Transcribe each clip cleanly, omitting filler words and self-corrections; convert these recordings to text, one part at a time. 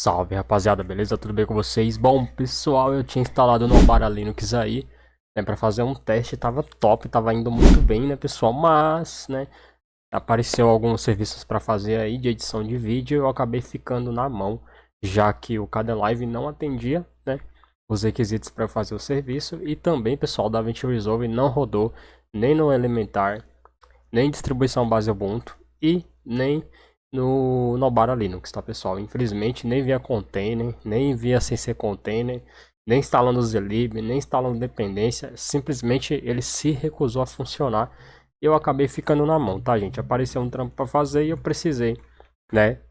Salve rapaziada, beleza? Tudo bem com vocês? Bom, pessoal, eu tinha instalado no Nobara Linux aí, né, pra fazer um teste, tava top, tava indo muito bem, né, pessoal? Mas, né, apareceu alguns serviços pra fazer aí de edição de vídeo e eu acabei ficando na mão, já que o Kdenlive não atendia, né, os requisitos para fazer o serviço e também, pessoal, o DaVinci Resolve não rodou nem no Elementar, nem distribuição base Ubuntu e nem no Nobara Linux, tá pessoal? Infelizmente nem via container, nem via CC container, nem instalando zlib, nem instalando dependência, simplesmente ele se recusou a funcionar e eu acabei ficando na mão, tá gente? Apareceu um trampo para fazer e eu precisei, né,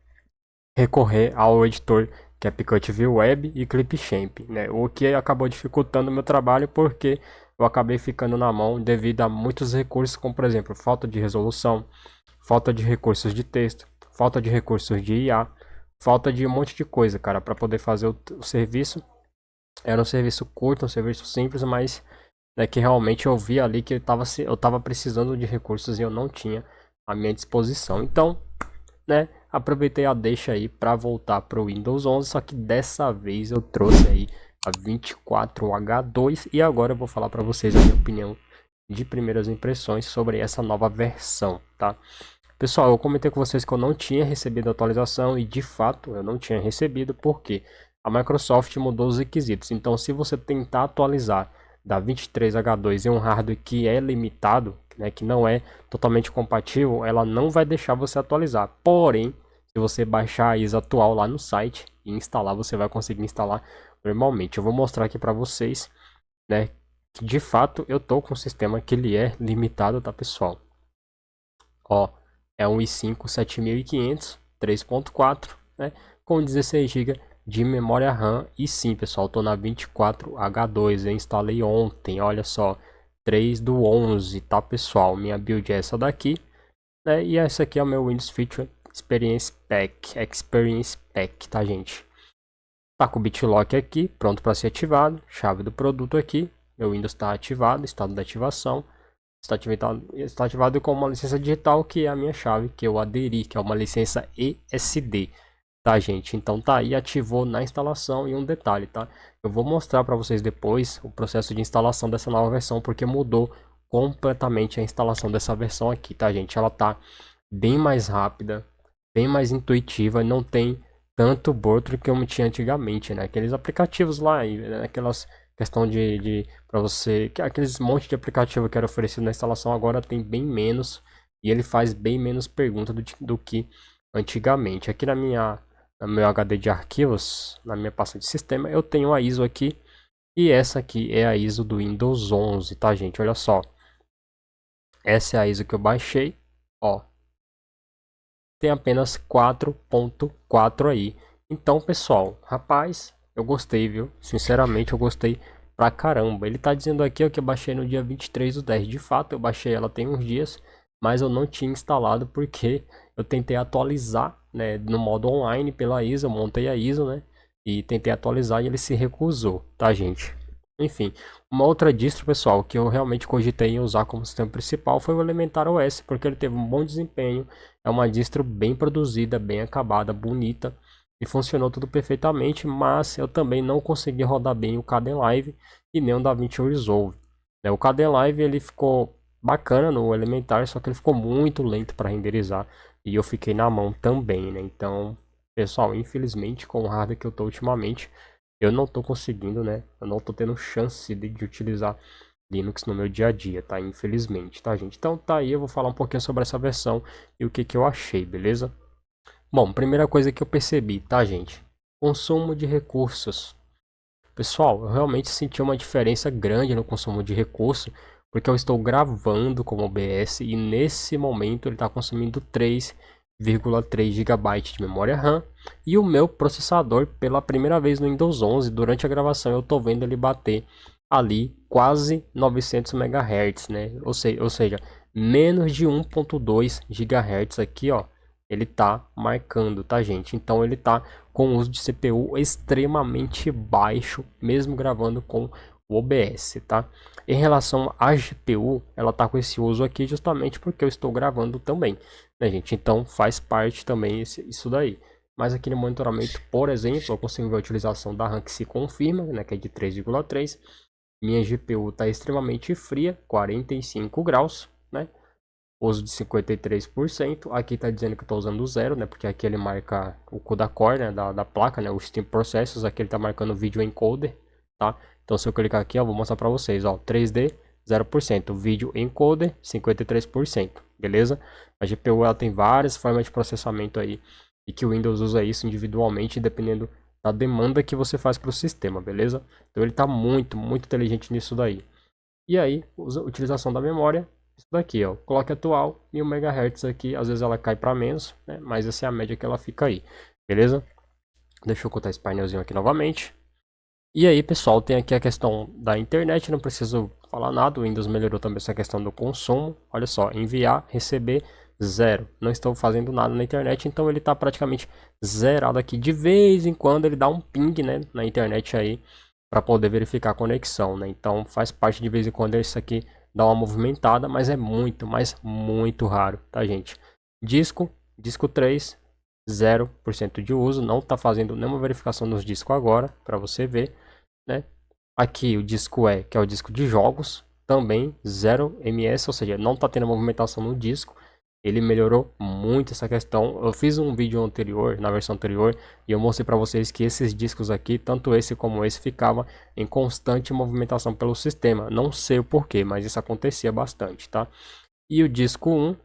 recorrer ao editor que é Picut View Web e Clipchamp, né? O que acabou dificultando o meu trabalho porque eu acabei ficando na mão devido a muitos recursos, como por exemplo, falta de resolução, falta de recursos de texto, falta de recursos de IA, falta de um monte de coisa, cara, para poder fazer o serviço. Era um serviço curto, um serviço simples, mas né, que realmente eu vi ali que eu tava precisando de recursos e eu não tinha à minha disposição. Então, né, aproveitei a deixa aí para voltar para o Windows 11, só que dessa vez eu trouxe aí a 24H2 e agora eu vou falar para vocês a minha opinião de primeiras impressões sobre essa nova versão, tá? Pessoal, eu comentei com vocês que eu não tinha recebido a atualização e de fato eu não tinha recebido porque a Microsoft mudou os requisitos. Então, se você tentar atualizar da 23H2 em um hardware que é limitado, né, que não é totalmente compatível, ela não vai deixar você atualizar. Porém, se você baixar a ISO atual lá no site e instalar, você vai conseguir instalar normalmente. Eu vou mostrar aqui para vocês, né, que de fato eu tô com um sistema que ele é limitado, tá, pessoal? Ó, é um i5 7500 3.4, né, com 16 GB de memória RAM. E sim, pessoal, tô na 24H2, eu instalei ontem, olha só, 3/11, tá, pessoal? Minha build é essa daqui, né, e essa aqui é o meu Windows Feature Experience Pack, tá, gente? Tá com o BitLock aqui, pronto para ser ativado, chave do produto aqui, meu Windows está ativado, estado de ativação. Está ativado com uma licença digital, que é a minha chave, que eu aderi, que é uma licença ESD, tá, gente? Então tá aí, ativou na instalação. E um detalhe, tá? Eu vou mostrar para vocês depois o processo de instalação dessa nova versão, porque mudou completamente a instalação dessa versão aqui, tá, gente? Ela tá bem mais rápida, bem mais intuitiva, não tem tanto bordo que eu tinha antigamente, né? Aqueles aplicativos lá, aquelas questão de para você, aqueles monte de aplicativo que era oferecido na instalação agora tem bem menos e ele faz bem menos pergunta do que antigamente. Aqui no meu HD de arquivos, na minha pasta de sistema, eu tenho a ISO aqui e essa aqui é a ISO do Windows 11, tá, gente? Olha só. Essa é a ISO que eu baixei, ó. Tem apenas 4.4 aí. Então, pessoal, rapaz, eu gostei, viu? Sinceramente, eu gostei pra caramba. Ele tá dizendo aqui ó, que eu baixei no dia 23/10. De fato, eu baixei ela tem uns dias, mas eu não tinha instalado porque eu tentei atualizar, né, no modo online pela ISO, eu montei a ISO, né, e tentei atualizar e ele se recusou, tá, gente? Enfim, uma outra distro, pessoal, que eu realmente cogitei em usar como sistema principal foi o Elementar OS, porque ele teve um bom desempenho, é uma distro bem produzida, bem acabada, bonita, e funcionou tudo perfeitamente, mas eu também não consegui rodar bem o Kdenlive e nem o DaVinci Resolve. O Kdenlive ele ficou bacana no Elementar, só que ele ficou muito lento para renderizar, e eu fiquei na mão também, né? Então, pessoal, infelizmente, com o hardware que eu estou ultimamente, eu não tô conseguindo, né? Eu não tô tendo chance de utilizar Linux no meu dia a dia, tá? Infelizmente, tá, gente? Então tá aí, eu vou falar um pouquinho sobre essa versão e o que que eu achei, beleza? Bom, primeira coisa que eu percebi, tá, gente? Consumo de recursos. Pessoal, eu realmente senti uma diferença grande no consumo de recurso, porque eu estou gravando com o OBS e nesse momento ele está consumindo 3,3 GB de memória RAM e o meu processador, pela primeira vez no Windows 11, durante a gravação eu estou vendo ele bater ali quase 900 MHz, né? Ou seja, menos de 1.2 GHz aqui, ó, ele tá marcando, tá, gente? Então ele tá com o uso de CPU extremamente baixo, mesmo gravando com o OBS, tá? Em relação à GPU, ela tá com esse uso aqui justamente porque eu estou gravando também, né, gente? Então faz parte também isso daí. mas aqui no monitoramento, por exemplo, eu consigo ver a utilização da RAM que se confirma, né, que é de 3,3. Minha GPU está extremamente fria, 45 graus, né? Uso de 53%. Aqui está dizendo que eu estou usando zero, né? Porque aqui ele marca o CUDA Core, né? Da placa, né? O Steam Processors. Aqui ele está marcando o Video Encoder, tá? Então se eu clicar aqui, eu vou mostrar para vocês, ó. 3D, 0%. Video Encoder, 53%. Beleza? A GPU ela tem várias formas de processamento aí. E que o Windows usa isso individualmente, dependendo da demanda que você faz para o sistema, beleza? Então ele está muito, muito inteligente nisso daí. E aí, utilização da memória, isso daqui, ó, clock atual, 1000 MHz aqui, às vezes ela cai para menos, né, mas essa é a média que ela fica aí, beleza? Deixa eu cortar esse painelzinho aqui novamente. E aí, pessoal, tem aqui a questão da internet, não preciso falar nada, o Windows melhorou também essa questão do consumo. Olha só, enviar, receber, zero. Não estou fazendo nada na internet, então ele está praticamente zerado aqui. De vez em quando ele dá um ping, né, na internet aí, para poder verificar a conexão, né? Então faz parte de vez em quando isso aqui dá uma movimentada, mas é muito, mas muito raro, tá, gente? Disco 3, 0% de uso, não está fazendo nenhuma verificação nos discos agora, para você ver, né? Aqui o disco E, que é o disco de jogos, também 0 ms, ou seja, não está tendo movimentação no disco. Ele melhorou muito essa questão. Eu fiz um vídeo anterior, na versão anterior, e eu mostrei para vocês que esses discos aqui, tanto esse como esse, ficava em constante movimentação pelo sistema. Não sei o porquê, mas isso acontecia bastante, tá? E o disco 1,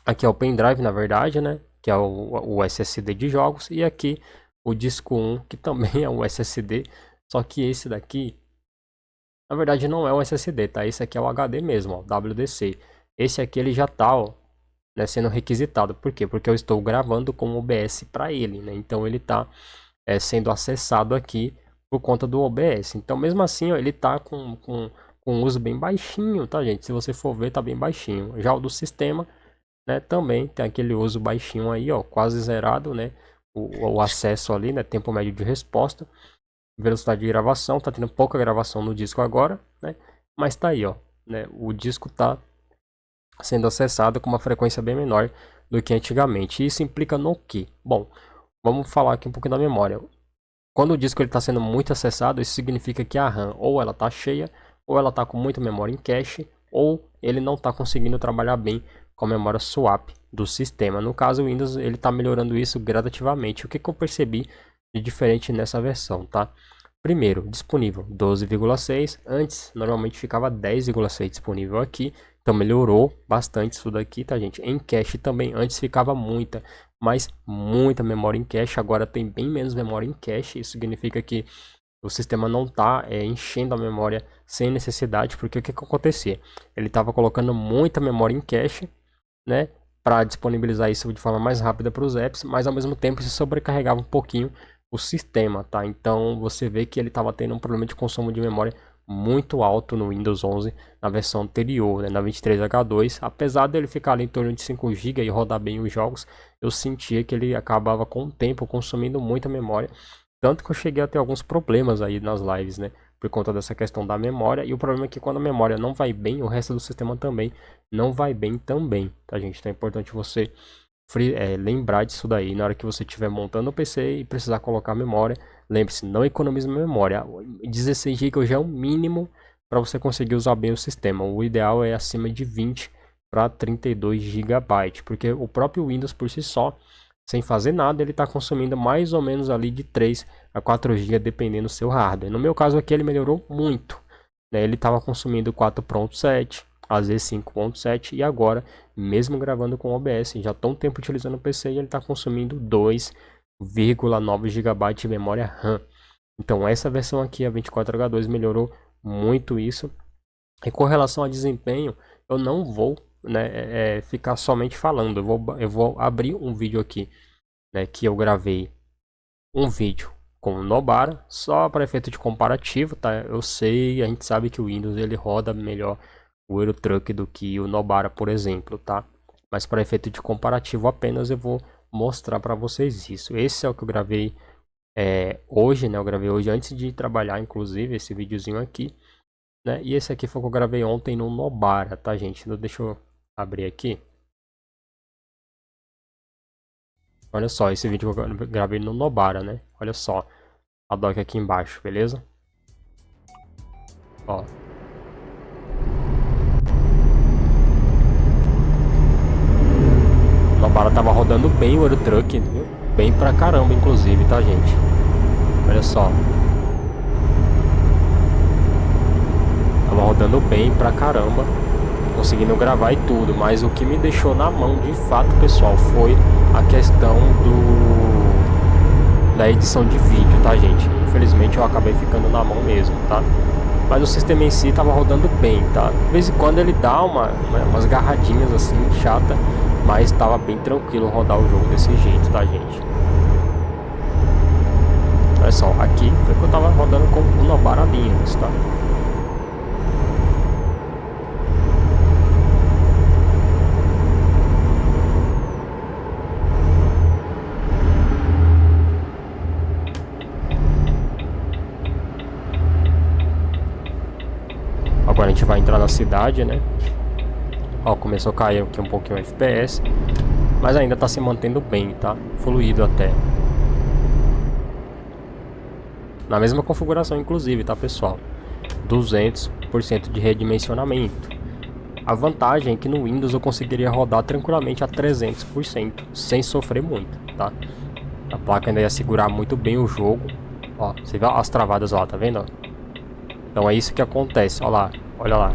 aqui é o pendrive, na verdade, né? Que é o SSD de jogos. E aqui o disco 1, que também é um SSD, só que esse daqui, na verdade, não é um SSD, tá? Esse aqui é o HD mesmo, ó, WDC. Esse aqui ele já tá, ó, né, sendo requisitado. Por quê? Porque eu estou gravando com o OBS para ele, né? Então ele está sendo acessado aqui por conta do OBS. Então mesmo assim, ó, ele está com um uso bem baixinho, tá, gente? Se você for ver, tá bem baixinho. Já o do sistema, né, também tem aquele uso baixinho aí, ó, quase zerado, né? O acesso ali, né? Tempo médio de resposta, velocidade de gravação, tá tendo pouca gravação no disco agora, né? Mas tá aí, ó, né? O disco tá sendo acessado com uma frequência bem menor do que antigamente. Isso implica no quê? Bom, vamos falar aqui um pouco da memória. Quando o disco está sendo muito acessado, isso significa que a RAM ou ela está cheia, ou ela está com muita memória em cache, ou ele não está conseguindo trabalhar bem com a memória swap do sistema. No caso, o Windows ele está melhorando isso gradativamente. O que eu percebi de diferente nessa versão, tá? Primeiro, disponível 12,6. Antes, normalmente ficava 10,6 disponível aqui. Então melhorou bastante isso daqui, tá, gente? Em cache também, antes ficava muita, mas muita memória em cache. Agora tem bem menos memória em cache. Isso significa que o sistema não está enchendo a memória sem necessidade, porque o que acontecia? Ele estava colocando muita memória em cache, né? Para disponibilizar isso de forma mais rápida para os apps, mas ao mesmo tempo se sobrecarregava um pouquinho o sistema, tá? Então você vê que ele estava tendo um problema de consumo de memória muito alto no Windows 11 na versão anterior, né, na 23H2. Apesar dele ficar ali em torno de 5 GB e rodar bem os jogos, eu sentia que ele acabava com o tempo consumindo muita memória. Tanto que eu cheguei a ter alguns problemas aí nas lives, né? Por conta dessa questão da memória. E o problema é que quando a memória não vai bem, o resto do sistema também não vai bem também, tá, gente? Então é importante você lembrar disso daí. Na hora que você estiver montando o PC e precisar colocar memória, lembre-se, não economize memória. 16 GB já é o mínimo para você conseguir usar bem o sistema. O ideal é acima de 20 para 32 GB, porque o próprio Windows por si só, sem fazer nada, ele está consumindo mais ou menos ali de 3 a 4 GB dependendo do seu hardware. No meu caso aqui ele melhorou muito, né? Ele estava consumindo 4.7, às vezes 5.7, e agora, mesmo gravando com OBS, já está um tempo utilizando o PC e ele está consumindo 2,9 GB de memória RAM. Então essa versão aqui, a 24H2, melhorou muito isso. E com relação a desempenho, eu não vou, né, ficar somente falando. Eu vou abrir um vídeo aqui, né, que eu gravei um vídeo com o Nobara, só para efeito de comparativo, tá? Eu sei, a gente sabe que o Windows ele roda melhor o Euro Truck do que o Nobara, por exemplo, tá? Mas para efeito de comparativo apenas eu vou mostrar para vocês isso. Esse é o que eu gravei hoje, né? Eu gravei hoje antes de trabalhar, inclusive, esse videozinho aqui, né? E esse aqui foi o que eu gravei ontem no Nobara, tá, gente? Então, deixa eu abrir aqui. Olha só, esse vídeo eu gravei no Nobara, né? Olha só, a dock aqui embaixo, beleza? Ó. O Nobara tava rodando bem o Eurotruck, viu? Bem pra caramba, inclusive, tá, gente? Olha só. Tava rodando bem pra caramba, conseguindo gravar e tudo, mas o que me deixou na mão de fato, pessoal, foi a questão da edição de vídeo, tá, gente? Infelizmente eu acabei ficando na mão mesmo, tá? Mas o sistema em si tava rodando bem, tá? De vez em quando ele dá umas garradinhas assim, chata, mas tava bem tranquilo rodar o jogo desse jeito, tá, gente? Olha só, aqui foi que eu tava rodando com o Nobara Linux, tá? Agora a gente vai entrar na cidade, né? Ó, começou a cair aqui um pouquinho o FPS, mas ainda tá se mantendo bem, tá? Fluido até. Na mesma configuração, inclusive, tá, pessoal? 200% de redimensionamento. A vantagem é que no Windows eu conseguiria rodar tranquilamente a 300%, sem sofrer muito, tá? A placa ainda ia segurar muito bem o jogo. Ó, você vê as travadas lá, tá vendo? Então é isso que acontece, ó lá, olha lá.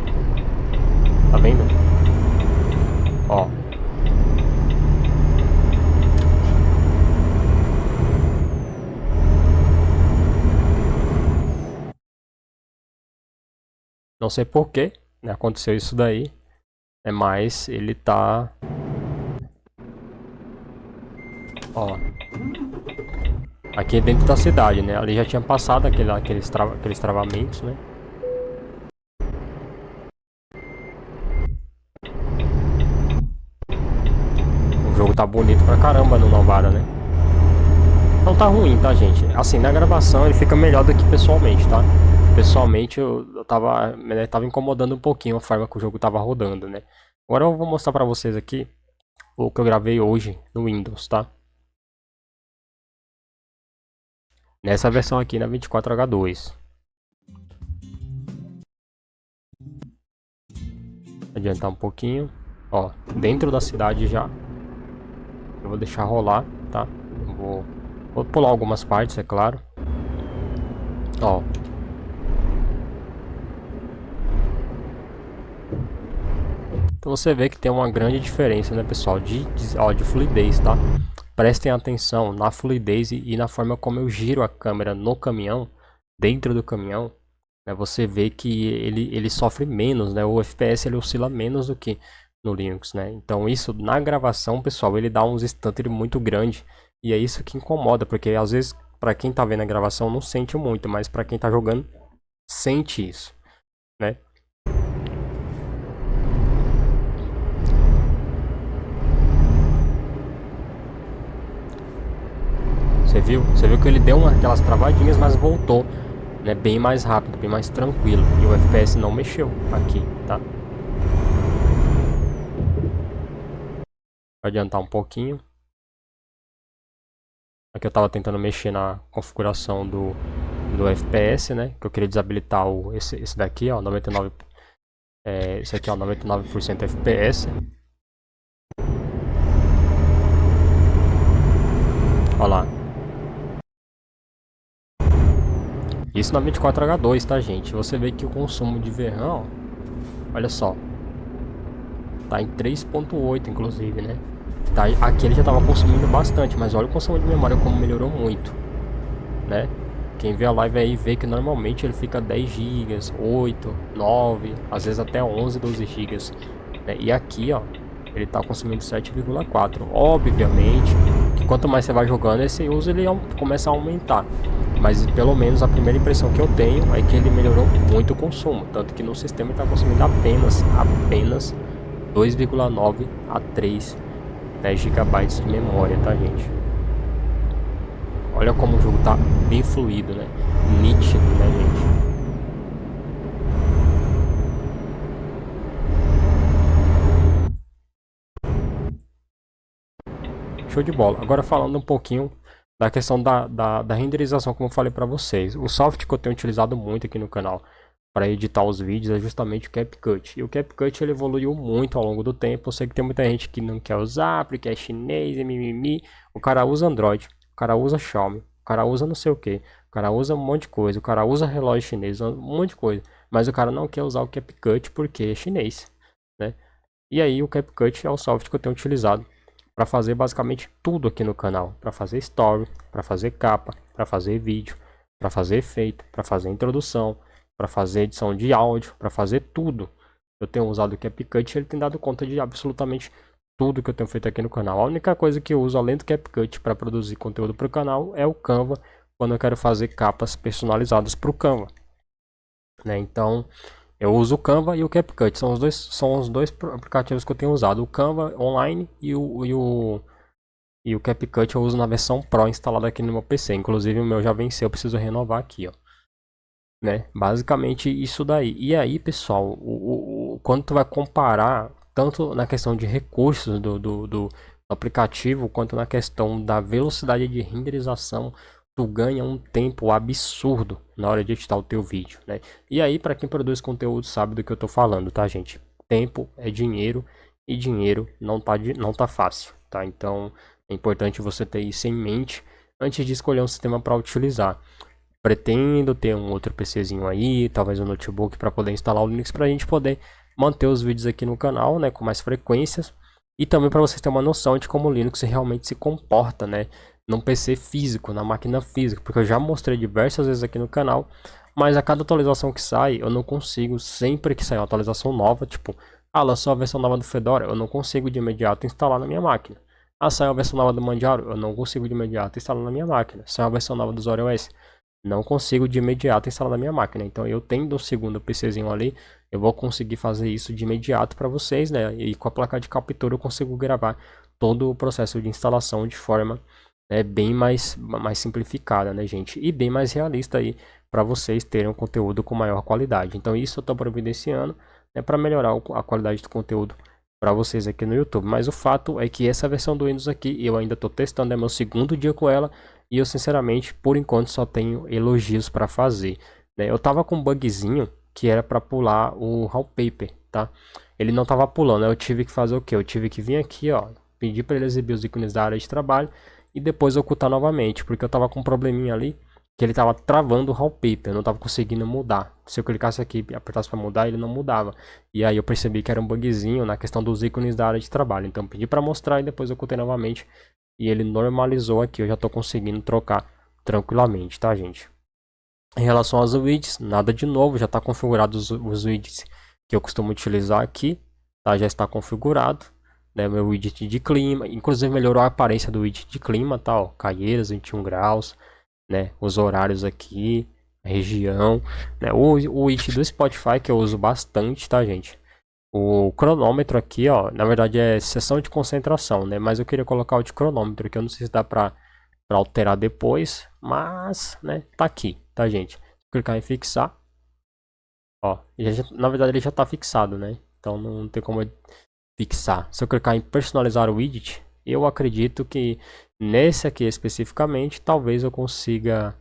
Tá vendo? Ó. Não sei porquê, né, aconteceu isso daí. Mas ele tá... Ó. Aqui dentro da cidade, né? Ali já tinha passado aqueles travamentos, né? O jogo tá bonito pra caramba no Nobara, né? Não tá ruim, tá, gente? Assim, na gravação ele fica melhor do que pessoalmente, tá? Pessoalmente eu tava incomodando um pouquinho a forma que o jogo tava rodando, né? Agora eu vou mostrar pra vocês aqui o que eu gravei hoje no Windows, tá? Nessa versão aqui na 24H2. Adiantar um pouquinho. Ó, dentro da cidade já. Eu vou deixar rolar, tá? Vou pular algumas partes, é claro. Ó. Então você vê que tem uma grande diferença, né, pessoal? De fluidez, tá? Prestem atenção na fluidez e na forma como eu giro a câmera no caminhão, dentro do caminhão. Né, você vê que ele sofre menos, né? O FPS ele oscila menos do que no Linux, né? Então isso na gravação, pessoal, ele dá uns stutter muito grande. E é isso que incomoda, porque às vezes para quem tá vendo a gravação não sente muito, mas para quem tá jogando sente isso, né? Você viu? Você viu que ele deu aquelas travadinhas, mas voltou, né, bem mais rápido, bem mais tranquilo. E o FPS não mexeu aqui, tá? Vou adiantar um pouquinho. Aqui eu tava tentando mexer na configuração do FPS, né? Que eu queria desabilitar esse daqui, ó, 99. Esse aqui, ó, 99% FPS. Olha lá. Isso na 24H2, tá, gente? Você vê que o consumo de VRAM, ó, olha só. Tá em 3.8, inclusive, né? Tá, aqui ele já tava consumindo bastante, mas olha o consumo de memória como melhorou muito, né? Quem vê a live aí vê que normalmente ele fica 10 GB, 8, 9, às vezes até 11, 12 GB, né? E aqui, ó, ele tá consumindo 7,4. Obviamente que quanto mais você vai jogando, esse uso ele começa a aumentar. Mas pelo menos a primeira impressão que eu tenho é que ele melhorou muito o consumo. Tanto que no sistema ele está consumindo apenas 2,9 a 3 10 GB de memória, tá, gente? Olha como o jogo tá bem fluido, né? Nítido, né, gente? show de bola. Agora falando um pouquinho da questão da renderização, como eu falei para vocês. O software que eu tenho utilizado muito aqui no canal para editar os vídeos é justamente o CapCut. E o CapCut ele evoluiu muito ao longo do tempo. Eu sei que tem muita gente que não quer usar porque é chinês, é mimimi. O cara usa Android, o cara usa Xiaomi, o cara usa não sei o que, o cara usa um monte de coisa, o cara usa relógio chinês, um monte de coisa. Mas o cara não quer usar o CapCut porque é chinês, né? E aí o CapCut é o software que eu tenho utilizado para fazer basicamente tudo aqui no canal, para fazer story, para fazer capa, para fazer vídeo, para fazer efeito, para fazer introdução, para fazer edição de áudio, para fazer tudo. Eu tenho usado o CapCut e ele tem dado conta de absolutamente tudo que eu tenho feito aqui no canal. A única coisa que eu uso além do CapCut para produzir conteúdo para o canal é o Canva, quando eu quero fazer capas personalizadas para o Canva, né? Então eu uso o Canva e o CapCut, são os dois aplicativos que eu tenho usado, o Canva online e o CapCut eu uso na versão Pro instalada aqui no meu PC, inclusive o meu já venceu, eu preciso renovar aqui, ó, né? Basicamente isso daí. E aí, pessoal, quando tu vai comparar tanto na questão de recursos do aplicativo quanto na questão da velocidade de renderização, tu ganha um tempo absurdo na hora de editar o teu vídeo, né? E aí, para quem produz conteúdo sabe do que eu tô falando, tá, gente? Tempo é dinheiro e dinheiro não tá fácil, tá? Então, é importante você ter isso em mente antes de escolher um sistema para utilizar. Pretendo ter um outro PCzinho aí, talvez um notebook para poder instalar o Linux para a gente poder manter os vídeos aqui no canal, né, com mais frequências, e também para vocês terem uma noção de como o Linux realmente se comporta, né, num PC físico, na máquina física, porque eu já mostrei diversas vezes aqui no canal, mas a cada atualização que sai, eu não consigo, sempre que sair uma atualização nova, tipo, lançou a versão nova do Fedora, eu não consigo de imediato instalar na minha máquina. Saiu a versão nova do Manjaro, eu não consigo de imediato instalar na minha máquina. Saiu a versão nova do Zora OS, não consigo de imediato instalar na minha máquina. Então eu tendo um segundo PCzinho ali, eu vou conseguir fazer isso de imediato para vocês, né? E com a placa de captura eu consigo gravar todo o processo de instalação de forma bem mais simplificada, né, gente? E bem mais realista aí para vocês terem um conteúdo com maior qualidade. Então isso eu estou providenciando, né, para melhorar a qualidade do conteúdo para vocês aqui no YouTube. Mas o fato é que essa versão do Windows aqui eu ainda estou testando, é meu segundo dia com ela. E eu sinceramente, por enquanto, só tenho elogios para fazer, né? Eu tava com um bugzinho que era para pular o wallpaper, tá? Ele não tava pulando, eu tive que fazer o que? Eu tive que vir aqui, ó, pedir para ele exibir os ícones da área de trabalho e depois ocultar novamente, porque eu tava com um probleminha ali que ele tava travando o wallpaper, eu não tava conseguindo mudar. Se eu clicasse aqui e apertasse para mudar, ele não mudava. E aí eu percebi que era um bugzinho na questão dos ícones da área de trabalho. Então pedi para mostrar e depois eu ocultei novamente. E ele normalizou aqui, eu já estou conseguindo trocar tranquilamente, tá, gente? Em relação aos widgets, nada de novo, já está configurado os widgets que eu costumo utilizar aqui, tá? Já está configurado, né? Meu widget de clima, inclusive melhorou a aparência do widget de clima, tá? Ó, Caieiras, 21 graus, né? Os horários aqui, a região, né? O widget do Spotify que eu uso bastante, tá, gente? O cronômetro aqui, ó, na verdade é sessão de concentração, né? Mas eu queria colocar o de cronômetro, que eu não sei se dá pra alterar depois, mas, né, tá aqui, tá, gente? Clicar em fixar, ó, na verdade ele já tá fixado, né? Então não tem como fixar. Se eu clicar em personalizar o widget, eu acredito que nesse aqui especificamente, talvez eu consiga,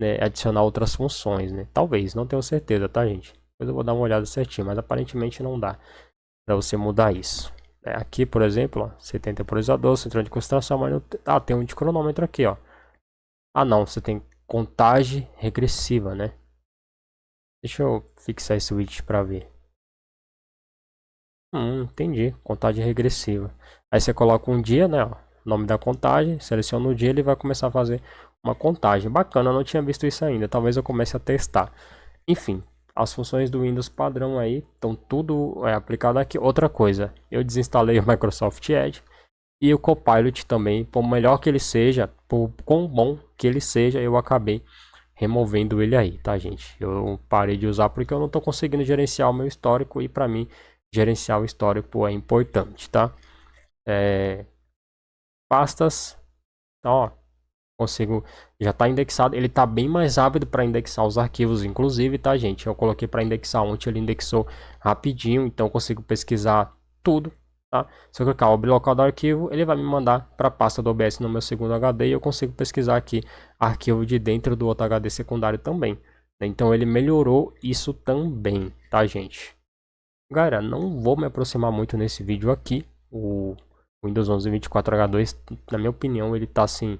né, adicionar outras funções, né? Talvez, não tenho certeza, tá, gente? Depois eu vou dar uma olhada certinho, mas aparentemente não dá para você mudar isso. Aqui, por exemplo, ó, você tem temporizador, central de concentração, mas não... tem um de cronômetro aqui, ó. Não, você tem contagem regressiva, né? Deixa eu fixar esse widget para ver. Entendi, contagem regressiva. Aí você coloca um dia, né, ó, nome da contagem, seleciona o dia, ele vai começar a fazer uma contagem. Bacana, eu não tinha visto isso ainda, talvez eu comece a testar. Enfim, as funções do Windows padrão aí estão tudo aplicado aqui. Outra coisa, eu desinstalei o Microsoft Edge e o Copilot também, por melhor que ele seja, por quão bom que ele seja, eu acabei removendo ele aí, tá, gente? Eu parei de usar porque eu não estou conseguindo gerenciar o meu histórico e para mim gerenciar o histórico é importante, tá? Pastas, então, ó, consigo, já está indexado, ele está bem mais rápido para indexar os arquivos, inclusive, tá, gente? Eu coloquei para indexar ontem, ele indexou rapidinho, então eu consigo pesquisar tudo tá? Se eu clicar abrir local do arquivo, ele vai me mandar para a pasta do OBS no meu segundo HD e eu consigo pesquisar aqui arquivo de dentro do outro HD secundário também. Então ele melhorou isso também, tá, gente? Galera, não vou me aproximar muito nesse vídeo aqui. O Windows 11 24H2, na minha opinião, ele tá assim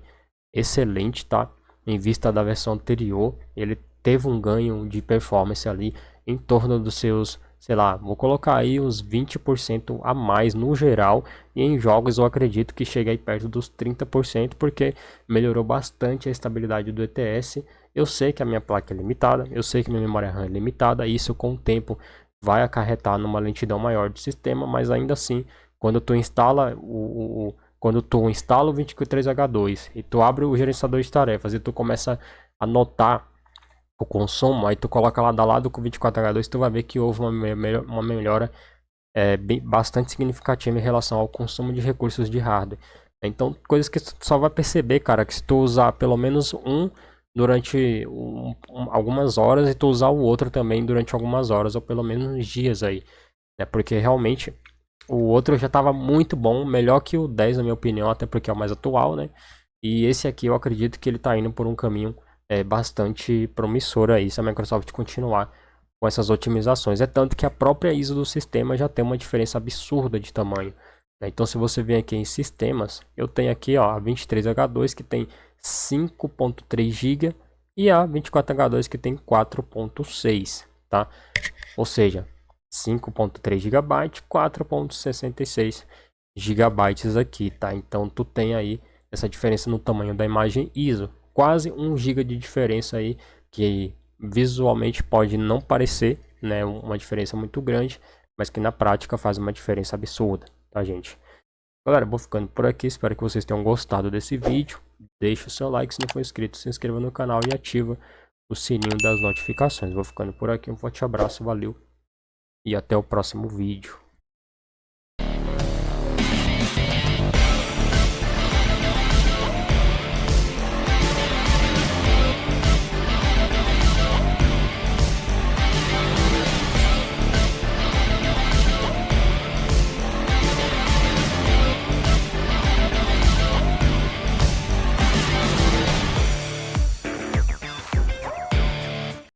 excelente, tá? Em vista da versão anterior, ele teve um ganho de performance ali em torno dos seus, sei lá, vou colocar aí uns 20% a mais no geral, e em jogos eu acredito que chega aí perto dos 30%, porque melhorou bastante a estabilidade do ETS. Eu sei que a minha placa é limitada, eu sei que minha memória RAM é limitada, e isso com o tempo vai acarretar numa lentidão maior do sistema, mas ainda assim, quando tu instala quando tu instala o 23H2 e tu abre o gerenciador de tarefas e tu começa a notar o consumo, aí tu coloca lado a lado com o 24H2, tu vai ver que houve uma melhora bastante significativa em relação ao consumo de recursos de hardware. Então, coisas que tu só vai perceber, cara, que se tu usar pelo menos um durante algumas horas e tu usar o outro também durante algumas horas ou pelo menos dias aí, né? Porque realmente o outro já estava muito bom, melhor que o 10 na minha opinião, até porque é o mais atual, né? E esse aqui eu acredito que ele está indo por um caminho bastante promissor aí, se a Microsoft continuar com essas otimizações. É tanto que a própria ISO do sistema já tem uma diferença absurda de tamanho, né? Então se você vem aqui em sistemas, eu tenho aqui ó, a 23H2 que tem 5.3 GB e a 24H2 que tem 4.6, tá? Ou seja, 5.3 GB, 4.66 GB aqui, tá? Então tu tem aí essa diferença no tamanho da imagem ISO, quase 1 GB de diferença aí, que visualmente pode não parecer, né, uma diferença muito grande, mas que na prática faz uma diferença absurda, tá, gente? Galera, vou ficando por aqui, espero que vocês tenham gostado desse vídeo. Deixa o seu like se não for inscrito, se inscreva no canal e ativa o sininho das notificações. Vou ficando por aqui, um forte abraço, valeu e até o próximo vídeo.